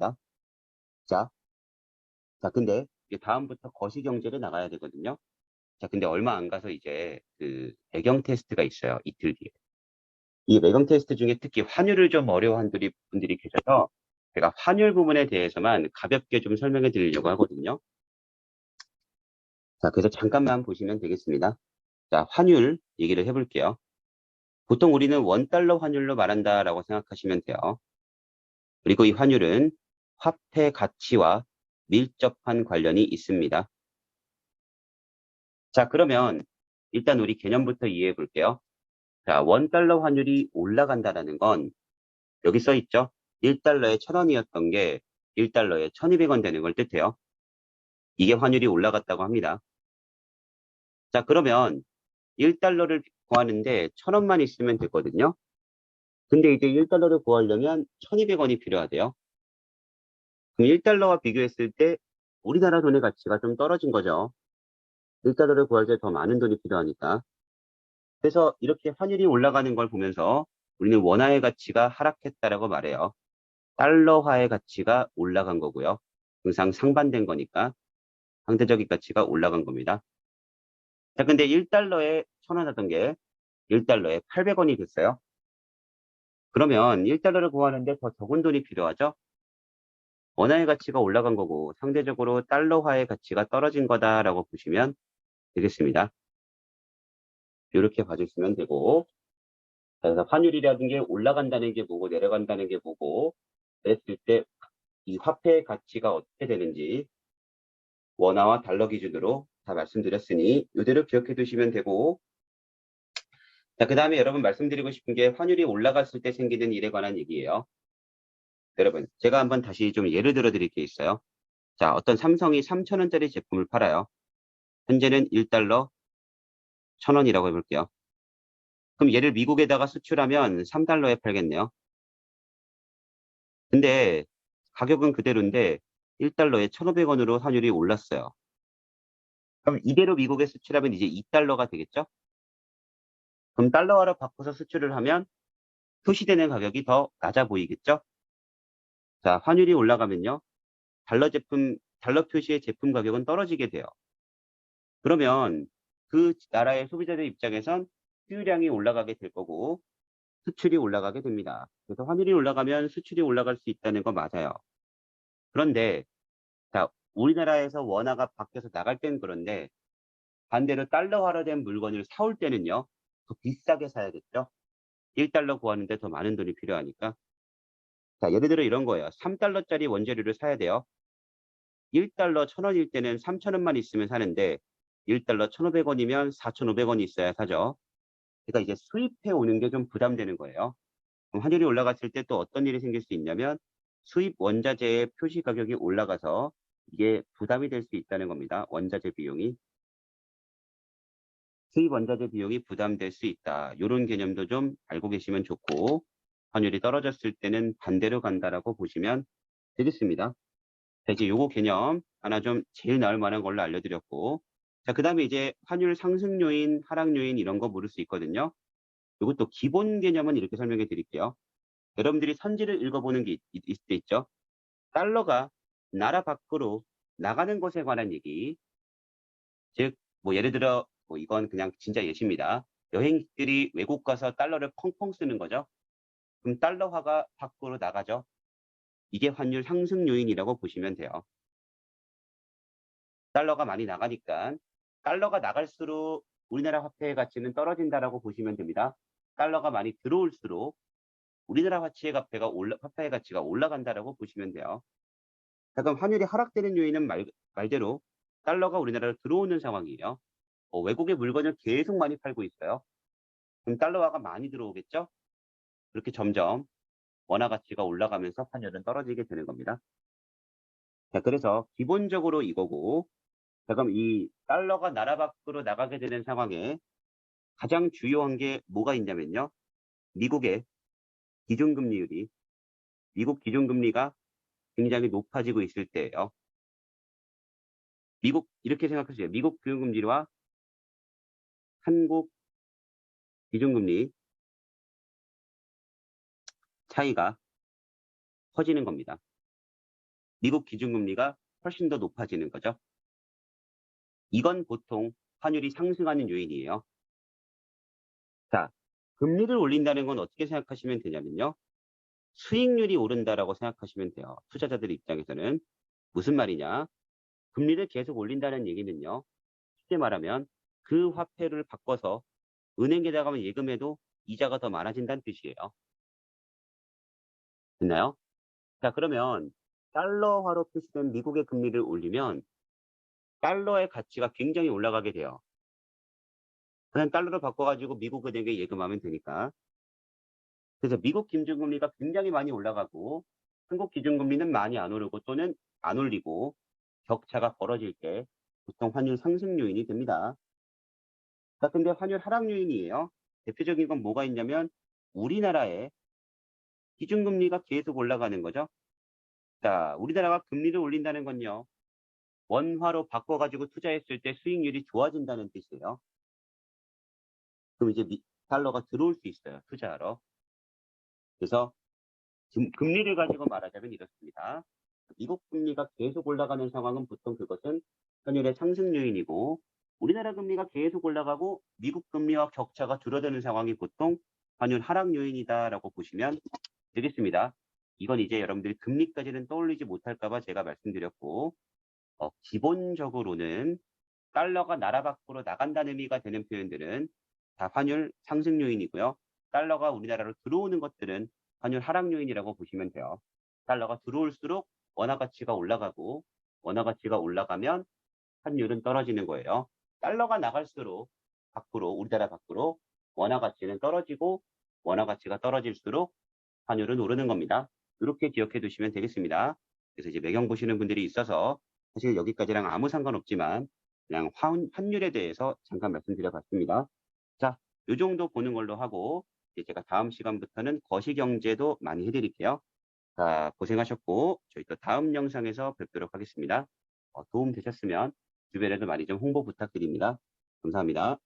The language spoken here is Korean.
되겠습니다. 자, 근데 이제 다음부터 거시경제로 나가야 되거든요. 자, 근데 얼마 안 가서 이제 그 배경 테스트가 있어요. 이틀 뒤에. 이 배경 테스트 중에 특히 환율을 좀 어려워한 분들이 계셔서 제가 환율 부분에 대해서만 가볍게 좀 설명해 드리려고 하거든요. 자, 그래서 잠깐만 보시면 되겠습니다. 자, 환율 얘기를 해볼게요. 보통 우리는 원달러 환율로 말한다라고 생각하시면 돼요. 그리고 이 환율은 화폐 가치와 밀접한 관련이 있습니다. 자, 그러면 일단 우리 개념부터 이해해 볼게요. 자, 원달러 환율이 올라간다라는 건 여기 써 있죠? 1달러에 1,000원이었던 게 1달러에 1,200원 되는 걸 뜻해요. 이게 환율이 올라갔다고 합니다. 자, 그러면 1달러를 구하는데 1,000원만 있으면 되거든요. 근데 이제 1달러를 구하려면 1,200원이 필요하대요. 그럼 1달러와 비교했을 때 우리나라 돈의 가치가 좀 떨어진 거죠. 1달러를 구할 때 더 많은 돈이 필요하니까. 그래서 이렇게 환율이 올라가는 걸 보면서 우리는 원화의 가치가 하락했다라고 말해요. 달러화의 가치가 올라간 거고요. 항상 상반된 거니까 상대적인 가치가 올라간 겁니다. 자, 근데 1달러에 1,000원 하던 게 1달러에 800원이 됐어요. 그러면 1달러를 구하는데 더 적은 돈이 필요하죠? 원화의 가치가 올라간 거고 상대적으로 달러화의 가치가 떨어진 거다라고 보시면 되겠습니다. 이렇게 봐주시면 되고, 그래서 환율이라는 게 올라간다는 게 뭐고 내려간다는 게 뭐고 그랬을 때 이 화폐의 가치가 어떻게 되는지 원화와 달러 기준으로 다 말씀드렸으니 이대로 기억해 두시면 되고, 자, 그 다음에 여러분 말씀드리고 싶은 게 환율이 올라갔을 때 생기는 일에 관한 얘기예요. 여러분, 제가 한번 다시 좀 예를 들어 드릴 게 있어요. 자, 어떤 삼성이 3,000원짜리 제품을 팔아요. 현재는 1달러 1,000원이라고 해볼게요. 그럼 얘를 미국에다가 수출하면 3달러에 팔겠네요. 근데 가격은 그대로인데 1달러에 1,500원으로 환율이 올랐어요. 그럼 이대로 미국에 수출하면 이제 2달러가 되겠죠? 그럼 달러화로 바꿔서 수출을 하면 표시되는 가격이 더 낮아 보이겠죠? 자, 환율이 올라가면요. 달러 표시의 제품 가격은 떨어지게 돼요. 그러면 그 나라의 소비자들 입장에선 수유량이 올라가게 될 거고 수출이 올라가게 됩니다. 그래서 환율이 올라가면 수출이 올라갈 수 있다는 건 맞아요. 그런데 자, 우리나라에서 원화가 바뀌어서 나갈 땐 그런데 반대로 달러화로 된 물건을 사올 때는요. 더 비싸게 사야겠죠? 1달러 구하는데 더 많은 돈이 필요하니까. 자, 예를 들어 이런 거예요. 3달러짜리 원재료를 사야 돼요. 1달러 1,000원일 때는 3,000원만 있으면 사는데 1달러 1,500원이면 4,500원이 있어야 사죠. 그러니까 이제 수입해 오는 게 좀 부담되는 거예요. 그럼 환율이 올라갔을 때 또 어떤 일이 생길 수 있냐면 수입 원자재의 표시 가격이 올라가서 이게 부담이 될 수 있다는 겁니다. 원자재 비용이. 수입 원자재 비용이 부담될 수 있다. 이런 개념도 좀 알고 계시면 좋고 환율이 떨어졌을 때는 반대로 간다라고 보시면 되겠습니다. 자, 이제 요거 개념 하나 좀 제일 나을 만한 걸로 알려드렸고, 자, 그 다음에 이제 환율 상승 요인, 하락 요인 이런 거 물을 수 있거든요. 요것도 기본 개념은 이렇게 설명해 드릴게요. 여러분들이 선지를 읽어보는 게 있을 때 있죠. 달러가 나라 밖으로 나가는 것에 관한 얘기. 즉, 뭐 예를 들어, 뭐 이건 그냥 진짜 예시입니다. 여행객들이 외국 가서 달러를 펑펑 쓰는 거죠. 그럼 달러화가 밖으로 나가죠. 이게 환율 상승 요인이라고 보시면 돼요. 달러가 많이 나가니까 달러가 나갈수록 우리나라 화폐의 가치는 떨어진다라고 보시면 됩니다. 달러가 많이 들어올수록 우리나라 화폐의 가치가 올라간다라고 보시면 돼요. 자, 그럼 환율이 하락되는 요인은 말대로 달러가 우리나라로 들어오는 상황이에요. 외국의 물건을 계속 많이 팔고 있어요. 그럼 달러화가 많이 들어오겠죠? 그렇게 점점 원화 가치가 올라가면서 환율은 떨어지게 되는 겁니다. 자, 그래서 기본적으로 이거고, 자, 그럼 이 달러가 나라 밖으로 나가게 되는 상황에 가장 주요한 게 뭐가 있냐면요. 미국의 기준금리율이, 미국 기준금리가 굉장히 높아지고 있을 때예요. 이렇게 생각하세요. 미국 기준금리와 한국 기준금리 차이가 커지는 겁니다. 미국 기준금리가 훨씬 더 높아지는 거죠. 이건 보통 환율이 상승하는 요인이에요. 자, 금리를 올린다는 건 어떻게 생각하시면 되냐면요. 수익률이 오른다라고 생각하시면 돼요. 투자자들 입장에서는. 무슨 말이냐? 금리를 계속 올린다는 얘기는요. 쉽게 말하면 그 화폐를 바꿔서 은행에다가 가면 예금해도 이자가 더 많아진다는 뜻이에요. 됐나요? 자, 그러면 달러화로 표시된 미국의 금리를 올리면 달러의 가치가 굉장히 올라가게 돼요. 그냥 달러로 바꿔가지고 미국 은행에 예금하면 되니까. 그래서 미국 기준금리가 굉장히 많이 올라가고 한국 기준금리는 많이 안 오르고 또는 안 올리고 격차가 벌어질 때 보통 환율 상승 요인이 됩니다. 자, 근데 환율 하락 요인이에요. 대표적인 건 뭐가 있냐면 우리나라의 기준금리가 계속 올라가는 거죠. 자, 우리나라가 금리를 올린다는 건요. 원화로 바꿔가지고 투자했을 때 수익률이 좋아진다는 뜻이에요. 그럼 이제 달러가 들어올 수 있어요. 투자하러. 그래서 금리를 가지고 말하자면 이렇습니다. 미국 금리가 계속 올라가는 상황은 보통 그것은 환율의 상승 요인이고 우리나라 금리가 계속 올라가고 미국 금리와 격차가 줄어드는 상황이 보통 환율 하락 요인이다라고 보시면 되겠습니다. 이건 이제 여러분들이 금리까지는 떠올리지 못할까봐 제가 말씀드렸고 기본적으로는 달러가 나라 밖으로 나간다는 의미가 되는 표현들은 다 환율 상승 요인이고요. 달러가 우리나라로 들어오는 것들은 환율 하락 요인이라고 보시면 돼요. 달러가 들어올수록 원화 가치가 올라가고 원화 가치가 올라가면 환율은 떨어지는 거예요. 달러가 나갈수록 밖으로 우리나라 밖으로 원화 가치는 떨어지고 원화 가치가 떨어질수록 환율은 오르는 겁니다. 이렇게 기억해 두시면 되겠습니다. 그래서 이제 매경 보시는 분들이 있어서 사실 여기까지랑 아무 상관없지만 그냥 환율에 대해서 잠깐 말씀드려 봤습니다. 자, 이 정도 보는 걸로 하고 이제 제가 다음 시간부터는 거시경제도 많이 해드릴게요. 자, 고생하셨고 저희 또 다음 영상에서 뵙도록 하겠습니다. 도움 되셨으면 주변에도 많이 좀 홍보 부탁드립니다. 감사합니다.